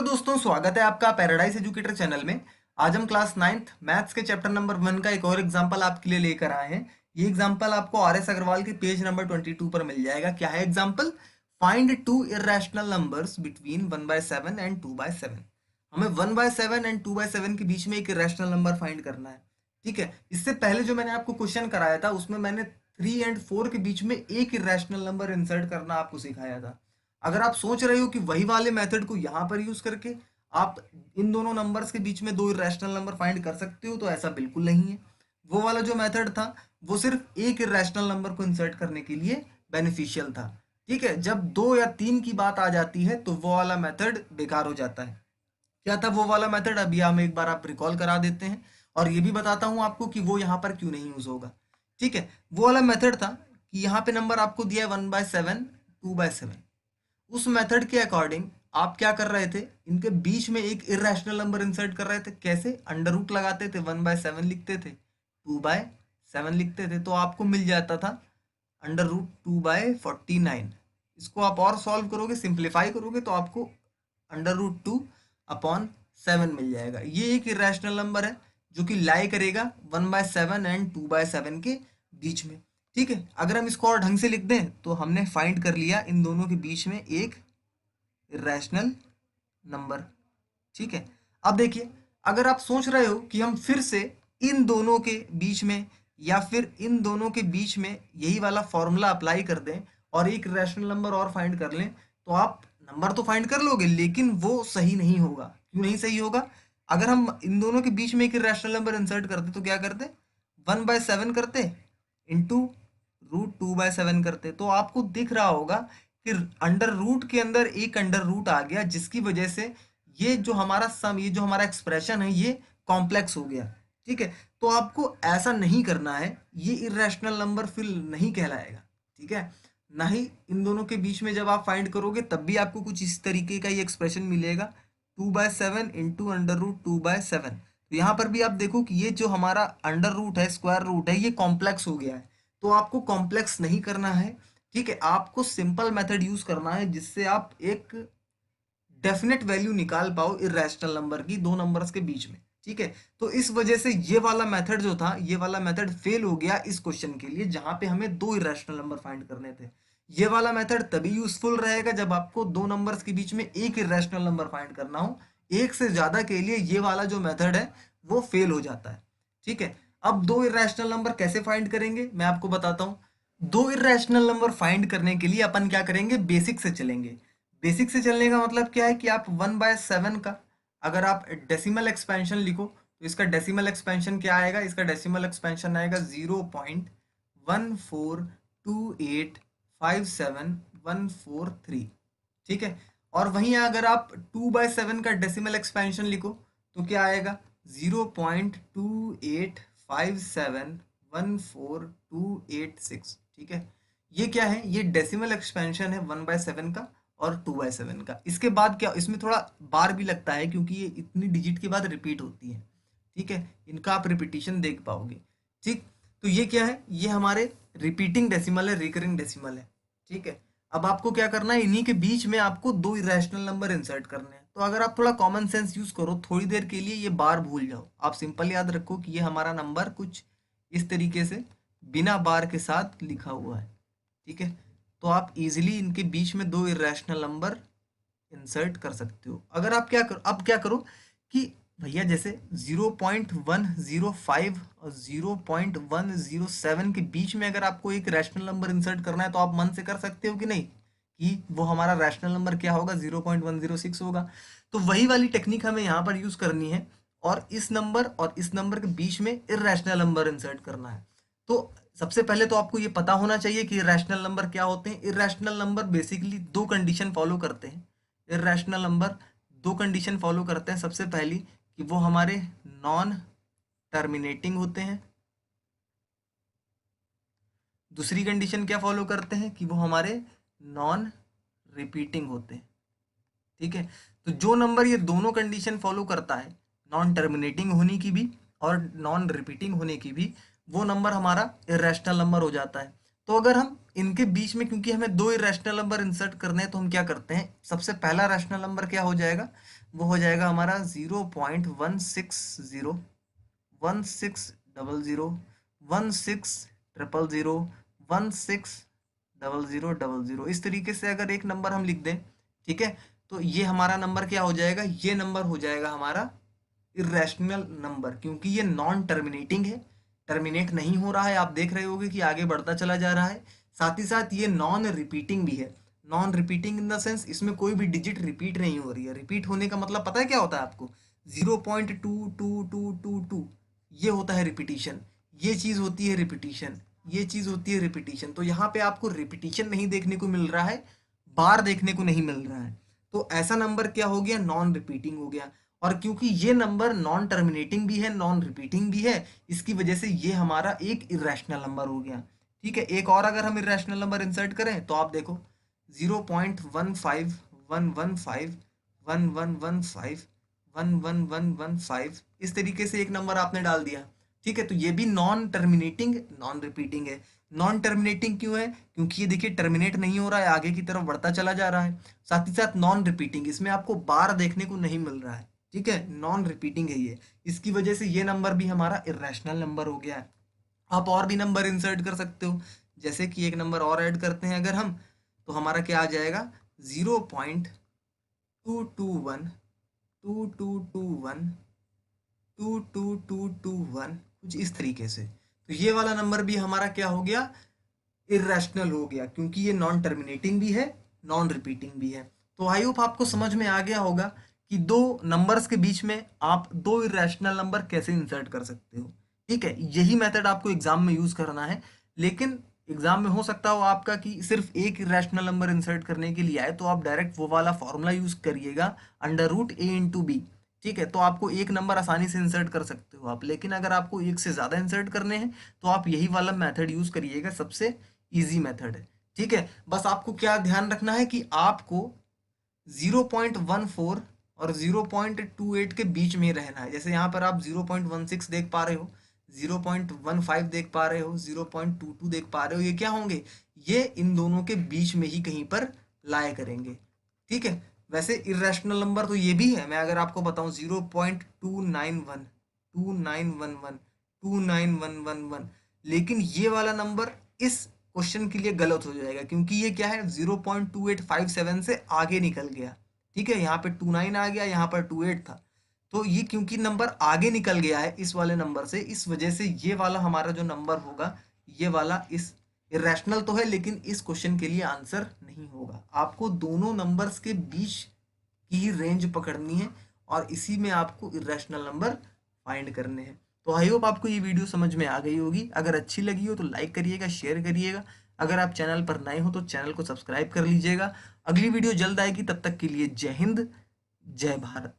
दोस्तों, स्वागत है आपका पैराडाइज एजुकेटर चैनल में। आज हम क्लास 9th मैथ्स के चैप्टर नंबर 1 का एक और एग्जांपल आपके लिए लेकर आए हैं। ये एग्जांपल आपको आर.एस. अग्रवाल के पेज नंबर 22 पर मिल जाएगा। क्या है example? Find two irrational numbers between 1/7 and 2/7। हमें 1/7 एंड 2/7 के बीच में एक इर्रेशनल नंबर फाइंड करना है। ठीक है, इससे पहले जो मैंने आपको क्वेश्चन कराया था उसमें मैंने 3 एंड 4 के बीच में एक इर्रेशनल नंबर इंसर्ट करना आपको सिखाया था। अगर आप सोच रहे हो कि वही वाले मेथड को यहाँ पर यूज करके आप इन दोनों नंबर्स के बीच में दो इरेशनल नंबर फाइंड कर सकते हो, तो ऐसा बिल्कुल नहीं है। वो वाला जो मेथड था वो सिर्फ एक इरेशनल नंबर को इंसर्ट करने के लिए बेनिफिशियल था। ठीक है, जब 2 या 3 की बात आ जाती है तो वो वाला मेथड बेकार हो जाता है। क्या था वो वाला मेथड? अभी हम एक बार आप रिकॉल करा देते हैं और ये भी बताता हूँ आपको कि वो यहाँ पर क्यों नहीं यूज होगा। ठीक है, वो वाला मेथड था कि यहाँ पे नंबर आपको दिया है 1/7, 2/7। उस मेथड के अकॉर्डिंग आप क्या कर रहे थे, इनके बीच में एक इरेशनल नंबर इंसर्ट कर रहे थे। कैसे? अंडर रूट लगाते थे, 1/7 लिखते थे, 2/7 लिखते थे, तो आपको मिल जाता था √2/49। इसको आप और सॉल्व करोगे, सिंप्लीफाई करोगे तो आपको √2/7 मिल जाएगा। ये एक इरेशनल नंबर है जो कि लाई करेगा 1/7 एंड 2/7 के बीच में। ठीक है, अगर हम इसको और ढंग से लिख दें तो हमने फाइंड कर लिया इन दोनों के बीच में एक इरेशनल नंबर। ठीक है, अब देखिए, अगर आप सोच रहे हो कि हम फिर से इन दोनों के बीच में या फिर इन दोनों के बीच में यही वाला फॉर्मूला अप्लाई कर दें और एक रैशनल नंबर और फाइंड कर लें, तो आप नंबर तो फाइंड कर लोगे लेकिन वो सही नहीं होगा। क्यों नहीं सही होगा? अगर हम इन दोनों के बीच में एक रैशनल नंबर इंसर्ट करते तो क्या करते? 1/7 करते इंटू √2/7 करते, तो आपको दिख रहा होगा कि अंडर रूट के अंदर एक अंडर रूट आ गया, जिसकी वजह से ये जो हमारा सम, ये जो हमारा एक्सप्रेशन है, ये कॉम्प्लेक्स हो गया। ठीक है, तो आपको ऐसा नहीं करना है, ये इरेशनल नंबर फिर नहीं कहलाएगा। ठीक है, ना ही इन दोनों के बीच में जब आप फाइंड करोगे तब भी आपको कुछ इस तरीके का ये एक्सप्रेशन मिलेगा, 2/7 इंटू √2/7। तो यहाँ पर भी आप देखो कि ये जो हमारा अंडर रूट है, स्क्वायर रूट है, ये कॉम्प्लेक्स हो गया है। तो आपको कॉम्प्लेक्स नहीं करना है। ठीक है, आपको सिंपल मेथड यूज करना है जिससे आप एक डेफिनेट वैल्यू निकाल पाओ इरेशनल नंबर की दो नंबर्स के बीच में। ठीक है, तो इस वजह से ये वाला मेथड जो था, ये वाला मेथड फेल हो गया इस क्वेश्चन के लिए जहां पे हमें दो इरेशनल नंबर फाइंड करने थे। ये वाला मेथड तभी यूजफुल रहेगा जब आपको दो नंबर्स के बीच में एक इरेशनल नंबर फाइंड करना हो। एक से ज्यादा के लिए ये वाला जो मेथड है वो फेल हो जाता है। ठीक है, अब दो इरेशनल नंबर कैसे फाइंड करेंगे मैं आपको बताता हूँ। दो इरेशनल नंबर फाइंड करने के लिए अपन क्या करेंगे, बेसिक से चलेंगे। बेसिक से चलने का मतलब क्या है कि आप 1/7 का अगर आप डेसिमल एक्सपेंशन लिखो तो इसका डेसिमल एक्सपेंशन क्या आएगा? इसका डेसिमल एक्सपेंशन आएगा 0.14285714 ठीक है, और वहीं अगर आप 2/7 का डेसिमल एक्सपेंशन लिखो तो क्या आएगा? 0.285714,286। ठीक है, ये क्या है? ये डेसिमल एक्सपेंशन है 1/7 का और 2/7 का। इसके बाद क्या, इसमें थोड़ा बार भी लगता है क्योंकि ये इतनी डिजिट के बाद रिपीट होती है। ठीक है, इनका आप रिपीटिशन देख पाओगे। ठीक, तो ये क्या है? ये हमारे रिपीटिंग डेसिमल है, रिकरिंग डेसिमल है। ठीक है, अब आपको क्या करना है, इन्हीं के बीच में आपको दो इरेशनल नंबर इंसर्ट करने हैं। तो अगर आप थोड़ा कॉमन सेंस यूज करो, थोड़ी देर के लिए ये बार भूल जाओ। आप सिंपल याद रखो कि ये हमारा नंबर कुछ इस तरीके से बिना बार के साथ लिखा हुआ है। ठीक है, तो आप इजीली इनके बीच में दो इरेशनल नंबर इंसर्ट कर सकते हो। अगर आप क्या करो, अब क्या करो कि भैया जैसे 0.105 और 0.107 के बीच में अगर आपको एक रैशनल नंबर इंसर्ट करना है तो आप मन से कर सकते हो कि नहीं, कि वो हमारा रैशनल नंबर क्या होगा? 0.106 होगा। तो वही वाली टेक्निक हमें यहाँ पर यूज करनी है और इस नंबर के बीच में इरेशनल नंबर इंसर्ट करना है। तो सबसे पहले तो आपको ये पता होना चाहिए कि इरेशनल नंबर क्या होते हैं। इरेशनल नंबर बेसिकली दो कंडीशन फॉलो करते हैं। इरेशनल नंबर दो कंडीशन फॉलो करते हैं। सबसे पहली कि वो हमारे नॉन टर्मिनेटिंग होते हैं। दूसरी कंडीशन क्या फॉलो करते हैं कि वो हमारे नॉन रिपीटिंग होते हैं। ठीक है, तो जो नंबर ये दोनों कंडीशन फॉलो करता है, नॉन टर्मिनेटिंग होने की भी और नॉन रिपीटिंग होने की भी, वो नंबर हमारा इरेशनल नंबर हो जाता है। तो अगर हम इनके बीच में, क्योंकि हमें दो इरेशनल नंबर इंसर्ट करने हैं, तो हम क्या करते हैं, सबसे पहला रैशनल नंबर क्या हो जाएगा? वो हो जाएगा हमारा 0.160 1600 1600 1600 इस तरीके से अगर एक नंबर हम लिख दें, ठीक है, तो ये हमारा नंबर क्या हो जाएगा, ये नंबर हो जाएगा हमारा इरेशनल नंबर, क्योंकि ये नॉन टर्मिनेटिंग है, टर्मिनेट नहीं हो रहा है, आप देख रहे होगे कि आगे बढ़ता चला जा रहा है। साथ ही साथ ये नॉन रिपीटिंग भी है। Non repeating in the sense इसमें कोई भी डिजिट रिपीट नहीं हो रही है। रिपीट होने का मतलब पता है क्या होता है आपको, 0.2222, ये होता है रिपीटिशन, ये चीज होती है रिपीटिशन, ये चीज होती है रिपीटिशन। तो यहाँ पे आपको रिपीटिशन नहीं देखने को मिल रहा है, बार देखने को नहीं मिल रहा है, तो ऐसा नंबर क्या हो गया, नॉन रिपीटिंग हो गया। और क्योंकि ये नंबर नॉन टर्मिनेटिंग भी है, नॉन रिपीटिंग भी है, इसकी वजह से ये हमारा एक इरेशनल नंबर हो गया। ठीक है, एक और अगर हम इरेशनल नंबर इंसर्ट करें तो आप देखो 0.151115 इस तरीके से एक नंबर आपने डाल दिया। ठीक है, तो ये भी नॉन टर्मिनेटिंग नॉन रिपीटिंग है। नॉन टर्मिनेटिंग क्यों है, क्योंकि ये देखिए टर्मिनेट नहीं हो रहा है, आगे की तरफ बढ़ता चला जा रहा है। साथ ही साथ नॉन रिपीटिंग, इसमें आपको बार देखने को नहीं मिल रहा है। ठीक है, नॉन रिपीटिंग है ये, इसकी वजह से ये नंबर भी हमारा इरेशनल नंबर हो गया है। आप और भी नंबर इंसर्ट कर सकते हो, जैसे कि एक नंबर और ऐड करते हैं अगर हम, तो हमारा क्या आ जाएगा, 0.2221 2221 22221, कुछ इस तरीके से। तो ये वाला नंबर भी हमारा क्या हो गया, इरेशनल हो गया, क्योंकि ये नॉन टर्मिनेटिंग भी है, नॉन रिपीटिंग भी है। तो आई होप आपको समझ में आ गया होगा कि दो नंबर्स के बीच में आप दो इरेशनल नंबर कैसे इंसर्ट कर सकते हो। ठीक है, यही मेथड आपको एग्जाम में यूज करना है, लेकिन एग्जाम में हो सकता हो आपका कि सिर्फ एक इरेशनल नंबर इंसर्ट करने के लिए आए, तो आप डायरेक्ट वो वाला फॉर्मूला यूज करिएगा, √a × b। ठीक है, तो आपको एक नंबर आसानी से इंसर्ट कर सकते हो आप, लेकिन अगर आपको एक से ज़्यादा इंसर्ट करने हैं तो आप यही वाला मेथड यूज करिएगा, सबसे इजी मेथड है। ठीक है, बस आपको क्या ध्यान रखना है कि आपको 0.14 और 0.28 के बीच में रहना है। जैसे यहाँ पर आप 0.16 देख पा रहे हो, 0.15 देख पा रहे हो, 0.22 देख पा रहे हो, ये क्या होंगे, ये इन दोनों के बीच में ही कहीं पर लाया करेंगे। ठीक है, वैसे इरेशनल नंबर तो ये भी है, मैं अगर आपको बताऊं 0.291 2911 29111, लेकिन ये वाला नंबर इस क्वेश्चन के लिए गलत हो जाएगा, क्योंकि ये क्या है, 0.2857 से आगे निकल गया। ठीक है, यहाँ पे 29 आ गया, यहाँ पर 28 था, तो ये क्योंकि नंबर आगे निकल गया है इस वाले नंबर से, इस वजह से ये वाला हमारा जो नंबर होगा, ये वाला इस इरेशनल तो है, लेकिन इस क्वेश्चन के लिए आंसर नहीं होगा। आपको दोनों नंबर्स के बीच की ही रेंज पकड़नी है, और इसी में आपको इरेशनल नंबर फाइंड करने हैं। तो आई होप आपको ये वीडियो समझ में आ गई होगी। अगर अच्छी लगी हो तो लाइक करिएगा, शेयर करिएगा। अगर आप चैनल पर नए हो तो चैनल को सब्सक्राइब कर लीजिएगा। अगली वीडियो जल्द आएगी, तब तक के लिए जय हिंद, जय भारत।